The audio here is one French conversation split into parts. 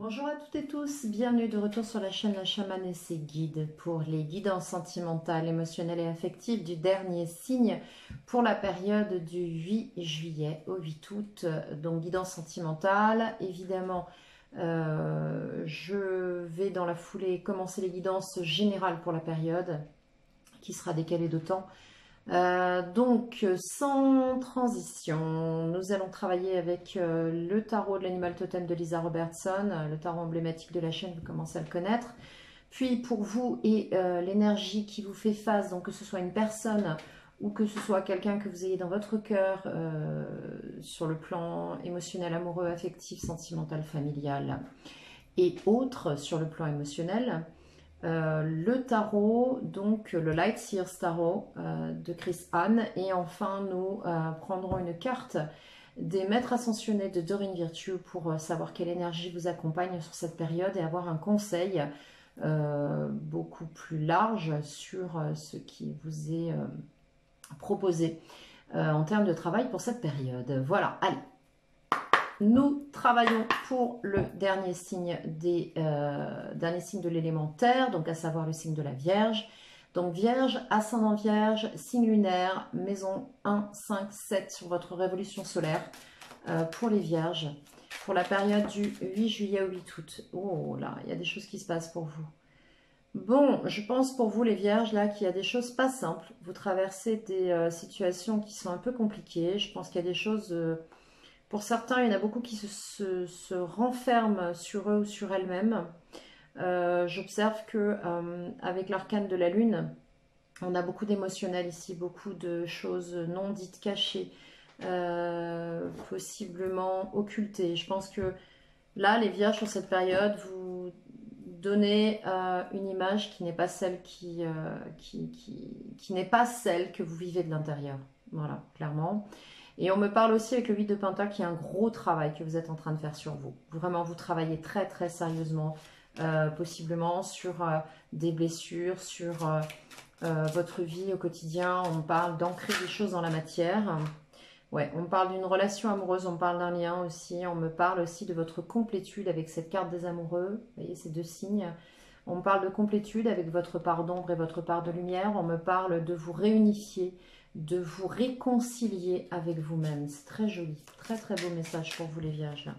Bonjour à toutes et tous, bienvenue de retour sur la chaîne La Chamane et ses guides pour les guidances sentimentales, émotionnelles et affectives du dernier signe pour la période du 8 juillet au 8 août. Donc guidance sentimentale, évidemment je vais dans la foulée commencer les guidances générales pour la période qui sera décalée de temps. Donc, sans transition, nous allons travailler avec le tarot de l'animal totem de Lisa Robertson, le tarot emblématique de la chaîne, vous commencez à le connaître. Puis pour vous et l'énergie qui vous fait face, donc que ce soit une personne ou que ce soit quelqu'un que vous ayez dans votre cœur, sur le plan émotionnel, amoureux, affectif, sentimental, familial et autres sur le plan émotionnel. Le tarot, donc le Light Seers Tarot de Chris Hahn. Et enfin, nous prendrons une carte des maîtres ascensionnés de Doreen Virtue pour savoir quelle énergie vous accompagne sur cette période et avoir un conseil beaucoup plus large sur ce qui vous est proposé en termes de travail pour cette période. Voilà, allez. Nous travaillons pour le dernier signe de l'élémentaire, donc à savoir le signe de la Vierge. Donc Vierge, ascendant Vierge, signe lunaire, maison 1, 5, 7 sur votre révolution solaire pour les Vierges. Pour la période du 8 juillet au 8 août. Oh là, il y a des choses qui se passent pour vous. Bon, je pense pour vous les Vierges là qu'il y a des choses pas simples. Vous traversez des situations qui sont un peu compliquées. Je pense qu'il y a des choses... Pour certains, il y en a beaucoup qui se renferment sur eux ou sur elles-mêmes. J'observe que avec l'arcane de la lune, on a beaucoup d'émotionnel ici, beaucoup de choses non dites, cachées, possiblement occultées. Je pense que là, les Vierges sur cette période, vous donnez une image qui n'est pas celle qui n'est pas celle que vous vivez de l'intérieur. Voilà, clairement. Et on me parle aussi avec le 8 de Pentacle qu'il y a un gros travail que vous êtes en train de faire sur vous. Vraiment, vous travaillez très très sérieusement, possiblement sur des blessures, sur votre vie au quotidien. On parle d'ancrer des choses dans la matière. Ouais, on parle d'une relation amoureuse, on parle d'un lien aussi. On me parle aussi de votre complétude avec cette carte des amoureux. Vous voyez ces deux signes. On me parle de complétude avec votre part d'ombre et votre part de lumière. On me parle de vous réunifier, de vous réconcilier avec vous-même. C'est très joli, très très beau message pour vous les Vierges. Là.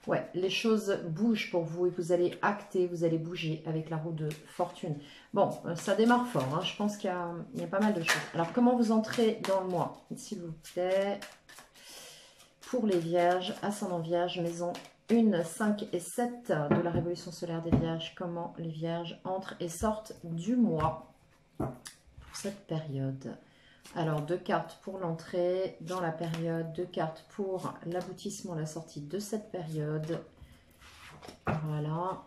Ouais, les choses bougent pour vous et vous allez acter, vous allez bouger avec la roue de fortune. Bon, ça démarre fort, hein. Je pense qu'il y a pas mal de choses. Alors, comment vous entrez dans le mois, s'il vous plaît? Pour les Vierges, ascendant Vierge, maison 1, 5 et 7 de la révolution solaire des Vierges. Comment les Vierges entrent et sortent du mois pour cette période? Alors, 2 cartes pour l'entrée dans la période, 2 cartes pour l'aboutissement, la sortie de cette période. Voilà.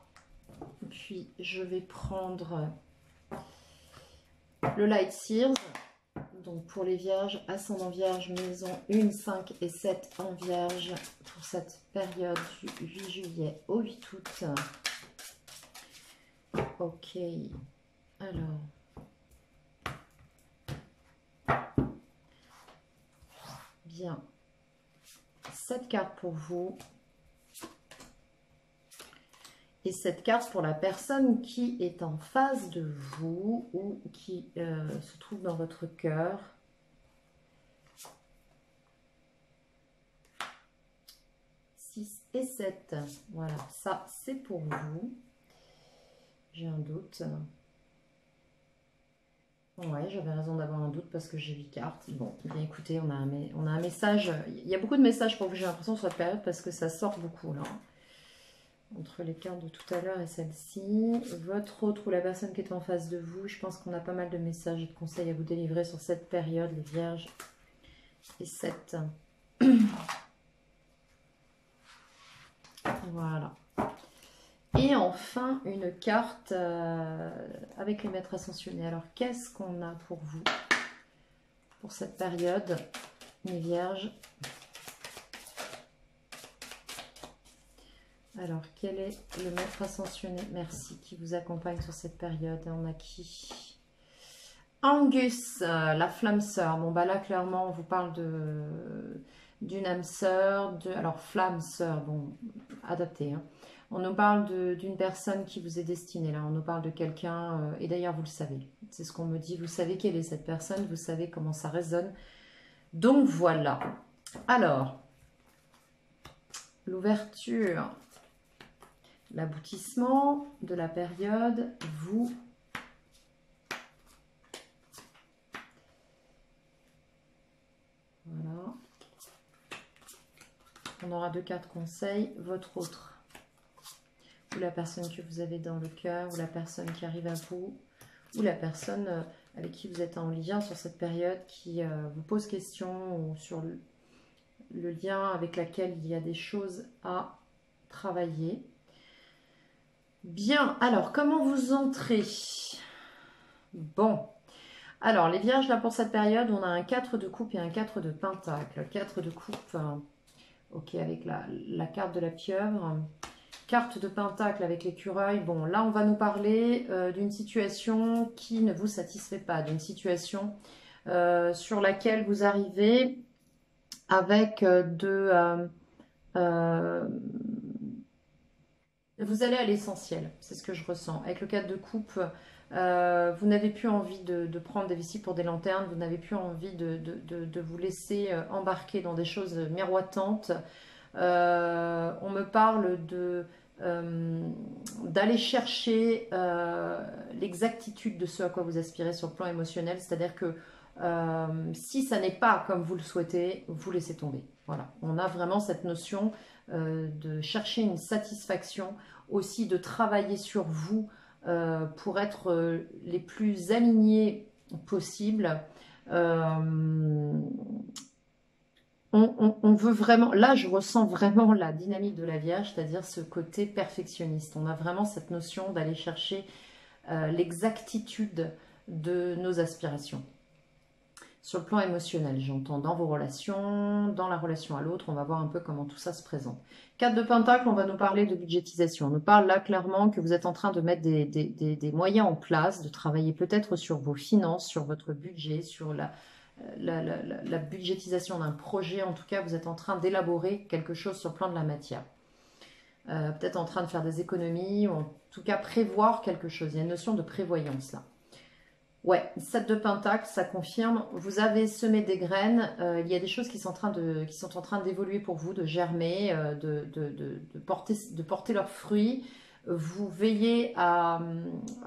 Puis, je vais prendre le Light Seers. Donc, pour les Vierges, ascendant Vierge, maison 1, 5 et 7 en Vierge pour cette période du 8 juillet au 8 août. Ok. Alors... Bien, 7 cartes pour vous et 7 cartes pour la personne qui est en face de vous ou qui se trouve dans votre cœur. 6 et 7, voilà, ça c'est pour vous. J'ai un doute. Ouais, j'avais raison d'avoir un doute parce que j'ai 8 cartes. Bon, bien écoutez, on a un message. Il y a beaucoup de messages pour vous, j'ai l'impression, sur cette période parce que ça sort beaucoup là. Entre les cartes de tout à l'heure et celle-ci. Votre autre ou la personne qui est en face de vous, je pense qu'on a pas mal de messages et de conseils à vous délivrer sur cette période, les Vierges. Et 7. Voilà. Et enfin, une carte avec les maîtres ascensionnés. Alors, qu'est-ce qu'on a pour vous pour cette période, les Vierges? Alors, quel est le maître ascensionné? Merci, qui vous accompagne sur cette période. On a qui? Angus, la flamme sœur. Bon, bah là, clairement, on vous parle d'une âme sœur, alors flamme sœur, bon, adapté, hein. On nous parle d'une personne qui vous est destinée, là. On nous parle de quelqu'un, et d'ailleurs, vous le savez. C'est ce qu'on me dit. Vous savez quelle est cette personne, vous savez comment ça résonne. Donc, voilà. Alors, l'ouverture, l'aboutissement de la période, vous... Voilà. On aura 2 cartes conseils. Votre autre, ou la personne que vous avez dans le cœur, ou la personne qui arrive à vous, ou la personne avec qui vous êtes en lien sur cette période qui vous pose question, ou sur le lien avec laquelle il y a des choses à travailler. Bien, alors comment vous entrez? Bon, alors les vierges là pour cette période, on a un 4 de coupe et un 4 de pentacle. 4 de coupe, ok, avec la carte de la pieuvre. Carte de pentacle avec l'écureuil. Bon, là, on va nous parler d'une situation qui ne vous satisfait pas, d'une situation sur laquelle vous arrivez avec vous allez à l'essentiel, c'est ce que je ressens. Avec le 4 de coupe, vous n'avez plus envie de prendre des vessies pour des lanternes, vous n'avez plus envie de vous laisser embarquer dans des choses miroitantes. On me parle d'aller chercher l'exactitude de ce à quoi vous aspirez sur le plan émotionnel, c'est-à-dire que si ça n'est pas comme vous le souhaitez, vous laissez tomber. Voilà, on a vraiment cette notion de chercher une satisfaction, aussi de travailler sur vous pour être les plus alignés possible. On veut vraiment, là je ressens vraiment la dynamique de la Vierge, c'est-à-dire ce côté perfectionniste. On a vraiment cette notion d'aller chercher l'exactitude de nos aspirations. Sur le plan émotionnel, j'entends dans vos relations, dans la relation à l'autre, on va voir un peu comment tout ça se présente. 4 de Pentacle, on va nous parler de budgétisation. On nous parle là clairement que vous êtes en train de mettre des moyens en place, de travailler peut-être sur vos finances, sur votre budget, sur la budgétisation d'un projet. En tout cas, vous êtes en train d'élaborer quelque chose sur le plan de la matière. Peut-être en train de faire des économies, ou en tout cas prévoir quelque chose. Il y a une notion de prévoyance là. Ouais, 7 de Pentacle, ça confirme. Vous avez semé des graines. Il y a des choses qui sont en train d'évoluer pour vous, de germer, de porter leurs fruits. Vous veillez à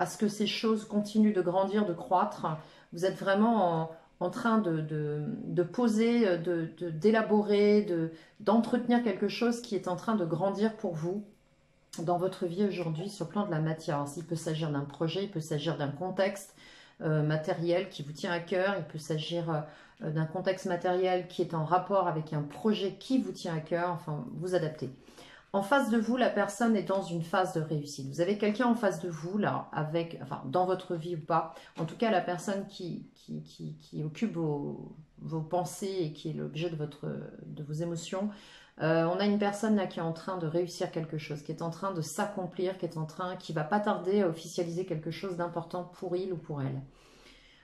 ce que ces choses continuent de grandir, de croître. Vous êtes vraiment en train de poser, d'élaborer, d'entretenir quelque chose qui est en train de grandir pour vous dans votre vie aujourd'hui sur le plan de la matière. Alors, il peut s'agir d'un projet, il peut s'agir d'un contexte matériel qui vous tient à cœur, il peut s'agir d'un contexte matériel qui est en rapport avec un projet qui vous tient à cœur, enfin vous adaptez. En face de vous, la personne est dans une phase de réussite. Vous avez quelqu'un en face de vous, là, enfin, dans votre vie ou pas. En tout cas, la personne qui occupe vos pensées et qui est l'objet de vos émotions. On a une personne là qui est en train de réussir quelque chose, qui est en train de s'accomplir, qui va pas tarder à officialiser quelque chose d'important pour il ou pour elle.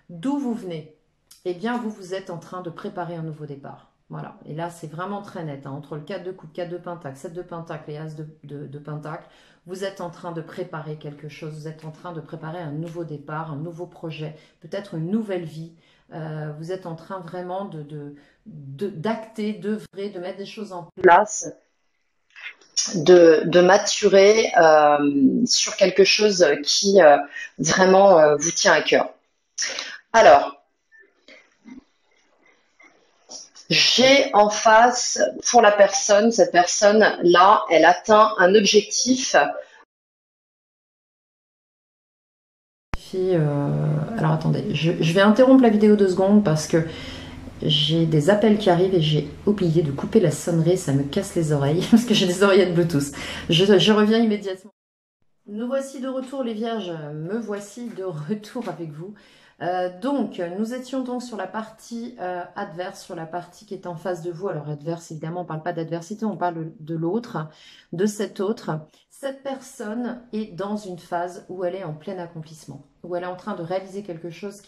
D'où vous venez? Eh bien, vous êtes en train de préparer un nouveau départ. Voilà, et là c'est vraiment très net, hein. Entre le 4 de coupe, 4 de pentacle, 7 de pentacle et as de pentacle, vous êtes en train de préparer quelque chose, vous êtes en train de préparer un nouveau départ, un nouveau projet, peut-être une nouvelle vie. Vous êtes en train vraiment d'acter, d'œuvrer, de mettre des choses en place, de maturer sur quelque chose qui vraiment vous tient à cœur. Alors, j'ai en face, pour la personne, cette personne-là, elle atteint un objectif. Alors attendez, je vais interrompre la vidéo 2 secondes parce que j'ai des appels qui arrivent et j'ai oublié de couper la sonnerie, ça me casse les oreilles parce que j'ai des oreillettes Bluetooth. Je reviens immédiatement. Nous voici de retour les vierges, me voici de retour avec vous. Donc, nous étions donc sur la partie adverse, sur la partie qui est en face de vous. Alors, adverse, évidemment, on ne parle pas d'adversité, on parle de l'autre, de cet autre. Cette personne est dans une phase où elle est en plein accomplissement, où elle est en train de réaliser quelque chose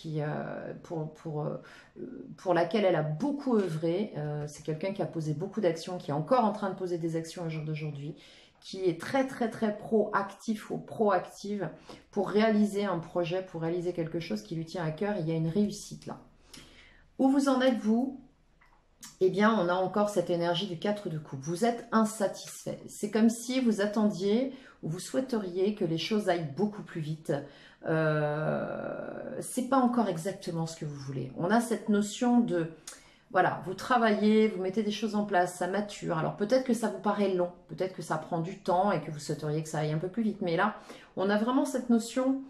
pour laquelle elle a beaucoup œuvré. C'est quelqu'un qui a posé beaucoup d'actions, qui est encore en train de poser des actions au jour d'aujourd'hui, qui est très très très proactif ou proactive pour réaliser un projet, pour réaliser quelque chose qui lui tient à cœur. Il y a une réussite là. Où vous en êtes vous? Eh bien, on a encore cette énergie du 4 de coupe. Vous êtes insatisfait. C'est comme si vous attendiez ou vous souhaiteriez que les choses aillent beaucoup plus vite. C'est pas encore exactement ce que vous voulez. On a cette notion de, voilà, vous travaillez, vous mettez des choses en place, ça mature. Alors peut-être que ça vous paraît long, peut-être que ça prend du temps et que vous souhaiteriez que ça aille un peu plus vite. Mais là, on a vraiment cette notion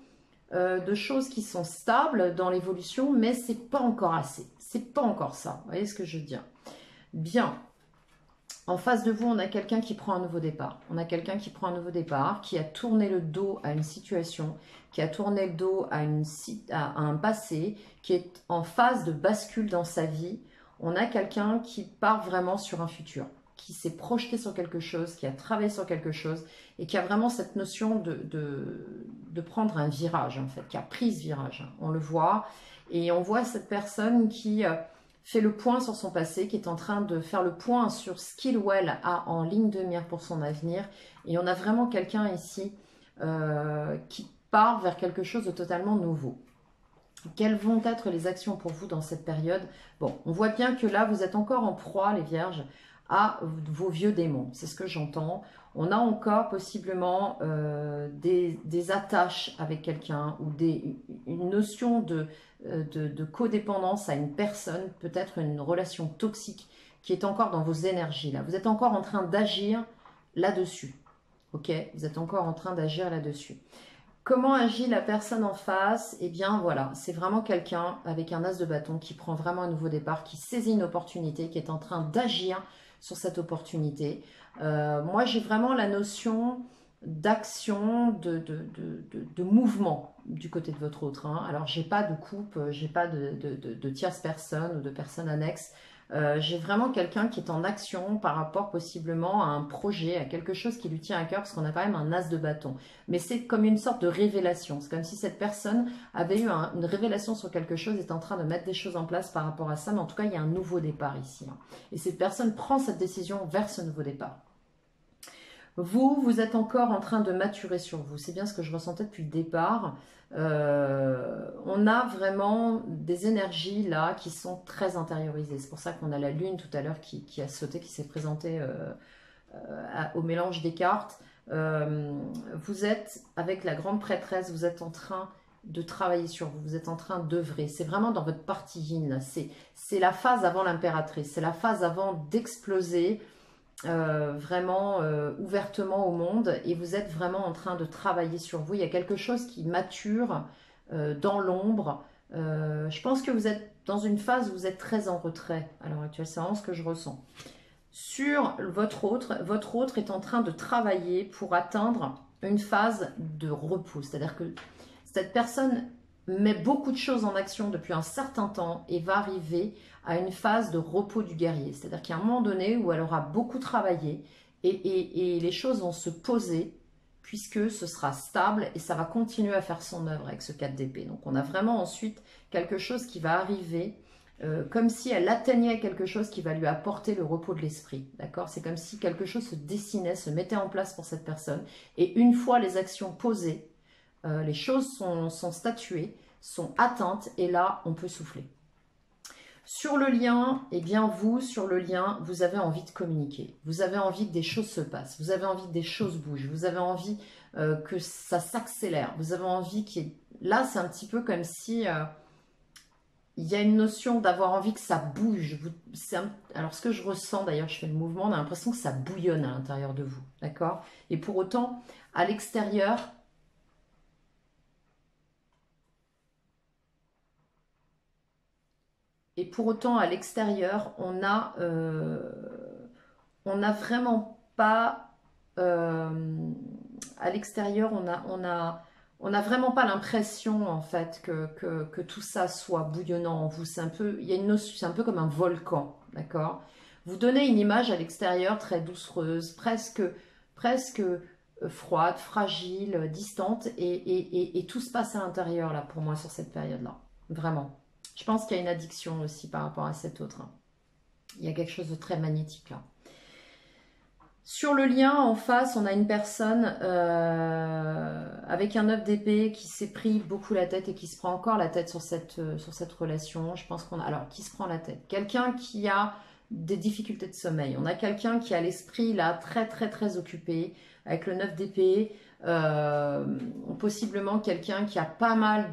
de choses qui sont stables dans l'évolution, mais c'est pas encore assez. C'est pas encore ça. Vous voyez ce que je veux dire? Bien. En face de vous, on a quelqu'un qui prend un nouveau départ. On a quelqu'un qui prend un nouveau départ, qui a tourné le dos à une situation, qui a tourné le dos à un passé, qui est en phase de bascule dans sa vie. On a quelqu'un qui part vraiment sur un futur, qui s'est projeté sur quelque chose, qui a travaillé sur quelque chose et qui a vraiment cette notion de prendre un virage, en fait, qui a pris ce virage. On le voit et on voit cette personne qui fait le point sur son passé, qui est en train de faire le point sur ce qu'il ou elle a en ligne de mire pour son avenir. Et on a vraiment quelqu'un ici qui part vers quelque chose de totalement nouveau. Quelles vont être les actions pour vous dans cette période? Bon, on voit bien que là, vous êtes encore en proie, les vierges, à vos vieux démons. C'est ce que j'entends. On a encore possiblement des attaches avec quelqu'un ou une notion de codépendance à une personne, peut-être une relation toxique qui est encore dans vos énergies. Là, vous êtes encore en train d'agir là-dessus. Ok? Vous êtes encore en train d'agir là-dessus. Comment agit la personne en face? Eh bien voilà, c'est vraiment quelqu'un avec un as de bâton qui prend vraiment un nouveau départ, qui saisit une opportunité, qui est en train d'agir sur cette opportunité. Moi j'ai vraiment la notion d'action, de mouvement du côté de votre autre. Hein. Alors j'ai pas de couple, j'ai pas de tierce personne ou de personne annexe. J'ai vraiment quelqu'un qui est en action par rapport possiblement à un projet, à quelque chose qui lui tient à cœur, parce qu'on a quand même un as de bâton. Mais c'est comme une sorte de révélation. C'est comme si cette personne avait eu une révélation sur quelque chose, est en train de mettre des choses en place par rapport à ça. Mais en tout cas, il y a un nouveau départ ici. Hein. Et cette personne prend cette décision vers ce nouveau départ. Vous êtes encore en train de maturer sur vous. C'est bien ce que je ressentais depuis le départ. On a vraiment des énergies là qui sont très intériorisées. C'est pour ça qu'on a la lune tout à l'heure qui a sauté, qui s'est présentée au mélange des cartes. Vous êtes, avec la grande prêtresse, vous êtes en train de travailler sur vous. Vous êtes en train d'œuvrer. C'est vraiment dans votre partie yin. C'est la phase avant l'impératrice. C'est la phase avant d'exploser. Vraiment ouvertement au monde et vous êtes vraiment en train de travailler sur vous. Il y a quelque chose qui mature dans l'ombre. Je pense que vous êtes dans une phase où vous êtes très en retrait à l'heure actuelle. C'est vraiment ce que je ressens. Sur votre autre est en train de travailler pour atteindre une phase de repos. C'est-à-dire que cette personne met beaucoup de choses en action depuis un certain temps et va arriver à une phase de repos du guerrier. C'est-à-dire qu'il y a un moment donné où elle aura beaucoup travaillé et les choses vont se poser puisque ce sera stable et ça va continuer à faire son œuvre avec ce 4 d'épée. Donc on a vraiment ensuite quelque chose qui va arriver comme si elle atteignait quelque chose qui va lui apporter le repos de l'esprit. D'accord? C'est comme si quelque chose se dessinait, se mettait en place pour cette personne. Et une fois les actions posées, les choses sont statuées, sont atteintes et là on peut souffler. Sur le lien, eh bien vous, sur le lien, vous avez envie de communiquer. Vous avez envie que des choses se passent. Vous avez envie que des choses bougent. Vous avez envie que ça s'accélère. Vous avez envie qu'il y ait... Là, c'est un petit peu comme si... il y a une notion d'avoir envie que ça bouge. Alors, ce que je ressens, d'ailleurs, je fais le mouvement, on a l'impression que ça bouillonne à l'intérieur de vous. D'accord? Et pour autant, à l'extérieur... Et pour autant, à l'extérieur, on n'a vraiment pas... à l'extérieur, on a vraiment pas l'impression, en fait, que tout ça soit bouillonnant en vous. C'est un peu, il y a une notion, c'est un peu comme un volcan, d'accord? Vous donnez une image à l'extérieur très doucereuse, presque froide, fragile, distante, et tout se passe à l'intérieur, là, pour moi, sur cette période-là. Vraiment. Je pense qu'il y a une addiction aussi par rapport à cet autre, hein. Il y a quelque chose de très magnétique, là. Sur le lien, en face, on a une personne avec un 9 d'épée qui s'est pris beaucoup la tête et qui se prend encore la tête sur cette relation. Je pense qu'on a... Alors, qui se prend la tête? Quelqu'un qui a des difficultés de sommeil. On a quelqu'un qui a l'esprit, là, très, très, très occupé, avec le 9 d'épée. Possiblement quelqu'un qui a pas mal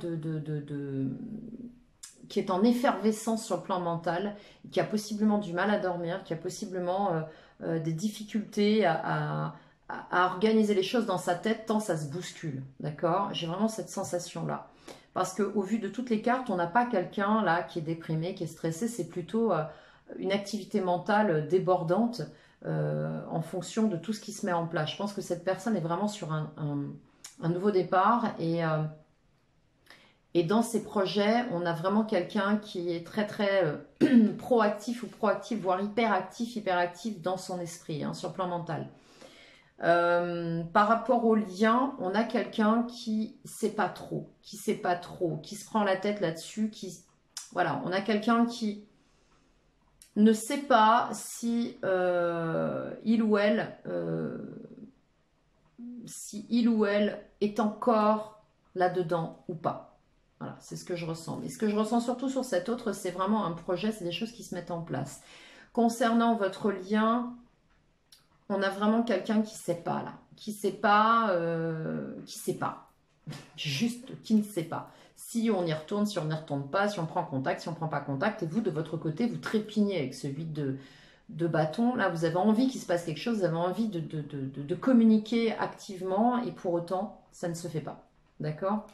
qui est en effervescence sur le plan mental, qui a possiblement du mal à dormir, qui a possiblement des difficultés à organiser les choses dans sa tête tant ça se bouscule, d'accord? J'ai vraiment cette sensation-là. Parce qu'au vu de toutes les cartes, on n'a pas quelqu'un là qui est déprimé, qui est stressé, c'est plutôt une activité mentale débordante en fonction de tout ce qui se met en place. Je pense que cette personne est vraiment sur un nouveau départ et dans ces projets, on a vraiment quelqu'un qui est très très proactif ou proactif, voire hyperactif dans son esprit, hein, sur le plan mental. Par rapport au lien, on a quelqu'un qui sait pas trop, qui se prend la tête là-dessus, voilà, on a quelqu'un qui ne sait pas si il ou elle est encore là-dedans ou pas. Voilà, c'est ce que je ressens. Mais ce que je ressens surtout sur cet autre, c'est vraiment un projet, c'est des choses qui se mettent en place. Concernant votre lien, on a vraiment quelqu'un qui ne sait pas là. Qui ne sait pas. Juste qui ne sait pas. Si on y retourne, si on n'y retourne pas, si on prend contact, si on ne prend pas contact, et vous, de votre côté, vous trépignez avec ce 8 de bâton. Là, vous avez envie qu'il se passe quelque chose, vous avez envie de communiquer activement, et pour autant, ça ne se fait pas. D'accord ?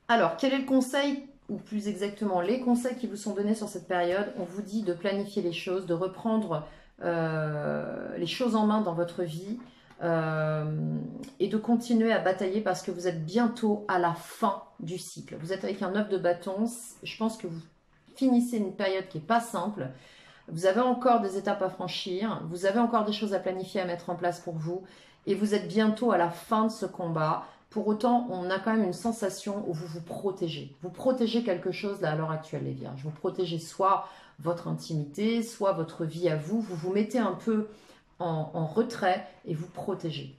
Alors, quel est le conseil, ou plus exactement les conseils qui vous sont donnés sur cette période? On vous dit de planifier les choses, de reprendre les choses en main dans votre vie et de continuer à batailler parce que vous êtes bientôt à la fin du cycle. Vous êtes avec un 9 de bâton, je pense que vous finissez une période qui n'est pas simple. Vous avez encore des étapes à franchir, vous avez encore des choses à planifier, à mettre en place pour vous et vous êtes bientôt à la fin de ce combat. Pour autant, on a quand même une sensation où vous vous protégez. Vous protégez quelque chose là à l'heure actuelle, les Vierges. Vous protégez soit votre intimité, soit votre vie à vous. Vous vous mettez un peu en retrait et vous protégez.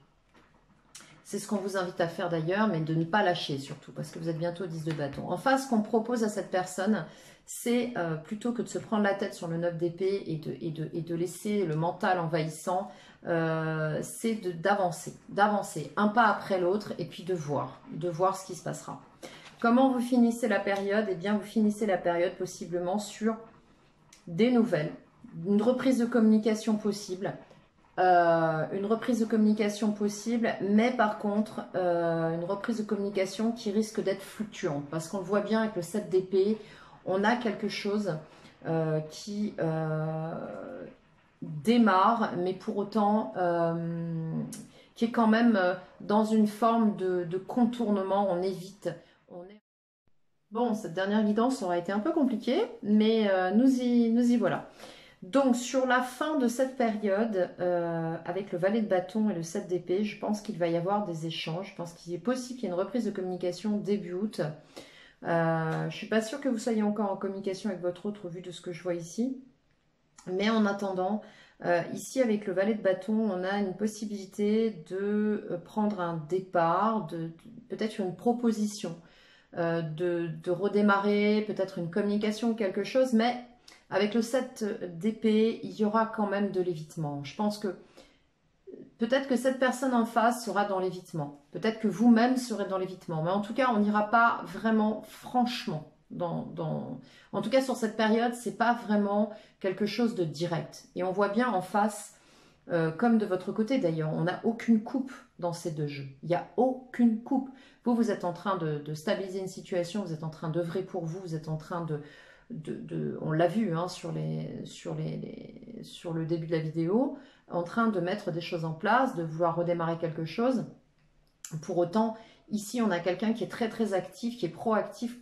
C'est ce qu'on vous invite à faire d'ailleurs, mais de ne pas lâcher surtout, parce que vous êtes bientôt 10 de bâton. Enfin, ce qu'on propose à cette personne, c'est plutôt que de se prendre la tête sur le 9 d'épée et de laisser le mental envahissant, c'est d'avancer un pas après l'autre et puis de voir ce qui se passera. Comment vous finissez la période? Eh bien, vous finissez la période possiblement sur des nouvelles, une reprise de communication possible, mais par contre, une reprise de communication qui risque d'être fluctuante, parce qu'on le voit bien avec le 7 d'épée, on a quelque chose qui démarre, mais pour autant qui est quand même dans une forme de contournement, on évite. Bon, cette dernière guidance aura été un peu compliquée, mais nous y voilà. Donc, sur la fin de cette période, avec le valet de bâton et le 7 d'épée, je pense qu'il va y avoir des échanges. Je pense qu'il est possible qu'il y ait une reprise de communication début août. Je ne suis pas sûre que vous soyez encore en communication avec votre autre, au vu de ce que je vois ici. Mais en attendant, ici, avec le valet de bâton, on a une possibilité de prendre un départ, peut-être une proposition, de redémarrer, peut-être une communication ou quelque chose, mais avec le 7 d'épée, il y aura quand même de l'évitement. Je pense que peut-être que cette personne en face sera dans l'évitement. Peut-être que vous-même serez dans l'évitement. Mais en tout cas, on n'ira pas vraiment franchement. En tout cas, sur cette période, c'est pas vraiment quelque chose de direct. Et on voit bien en face, comme de votre côté d'ailleurs, on n'a aucune coupe dans ces deux jeux. Il n'y a aucune coupe. Vous êtes en train de stabiliser une situation, vous êtes en train d'œuvrer pour vous, vous êtes en train on l'a vu hein, sur le début de la vidéo, en train de mettre des choses en place, de vouloir redémarrer quelque chose. Pour autant, ici, on a quelqu'un qui est très très actif, qui est proactif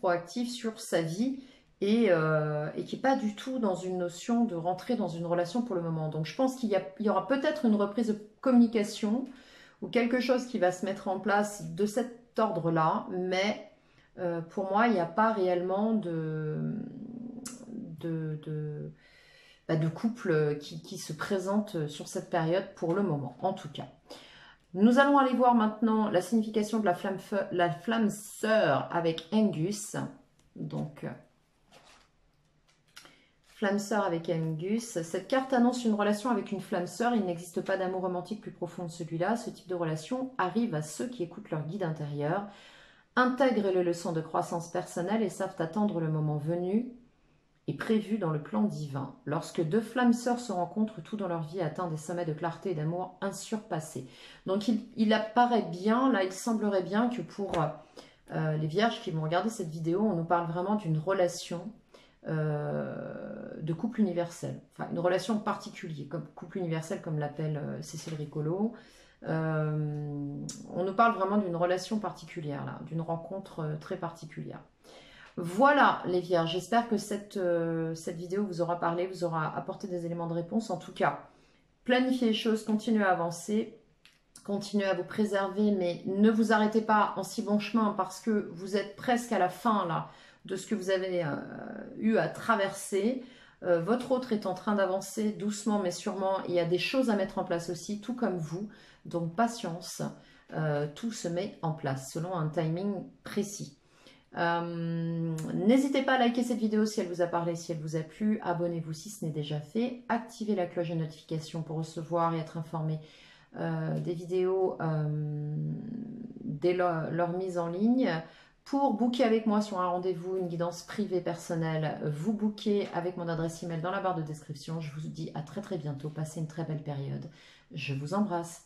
sur sa vie et qui n'est pas du tout dans une notion de rentrer dans une relation pour le moment. Donc, je pense qu'il y aura peut-être une reprise de communication ou quelque chose qui va se mettre en place de cet ordre-là, mais pour moi, il n'y a pas réellement de couple qui se présente sur cette période pour le moment, en tout cas. Nous allons aller voir maintenant la signification de la flamme sœur avec Angus. Donc, flamme sœur avec Angus. Cette carte annonce une relation avec une flamme sœur. Il n'existe pas d'amour romantique plus profond que celui-là. Ce type de relation arrive à ceux qui écoutent leur guide intérieur, intègrent les leçons de croissance personnelle et savent attendre le moment venu et prévu dans le plan divin. Lorsque deux flammes sœurs se rencontrent, tout dans leur vie atteint des sommets de clarté et d'amour insurpassés. Donc il apparaît bien, là il semblerait bien que pour les vierges qui vont regarder cette vidéo, on nous parle vraiment d'une relation de couple universel. Enfin, une relation particulière, comme couple universel comme l'appelle Cécile Ricolo. On nous parle vraiment d'une relation particulière, là, d'une rencontre très particulière. Voilà les vierges, j'espère que cette vidéo vous aura parlé, vous aura apporté des éléments de réponse. En tout cas, planifiez les choses, continuez à avancer, continuez à vous préserver, mais ne vous arrêtez pas en si bon chemin parce que vous êtes presque à la fin là, de ce que vous avez eu à traverser. Votre autre est en train d'avancer doucement mais sûrement. Il y a des choses à mettre en place aussi, tout comme vous. Donc patience, tout se met en place selon un timing précis. N'hésitez pas à liker cette vidéo si elle vous a parlé, si elle vous a plu. Abonnez-vous si ce n'est déjà fait. Activez la cloche de notification pour recevoir et être informé des vidéos dès leur mise en ligne. Pour booker avec moi sur un rendez-vous, une guidance privée personnelle, vous bookez avec mon adresse email dans la barre de description. Je vous dis à très très bientôt. Passez une très belle période. Je vous embrasse.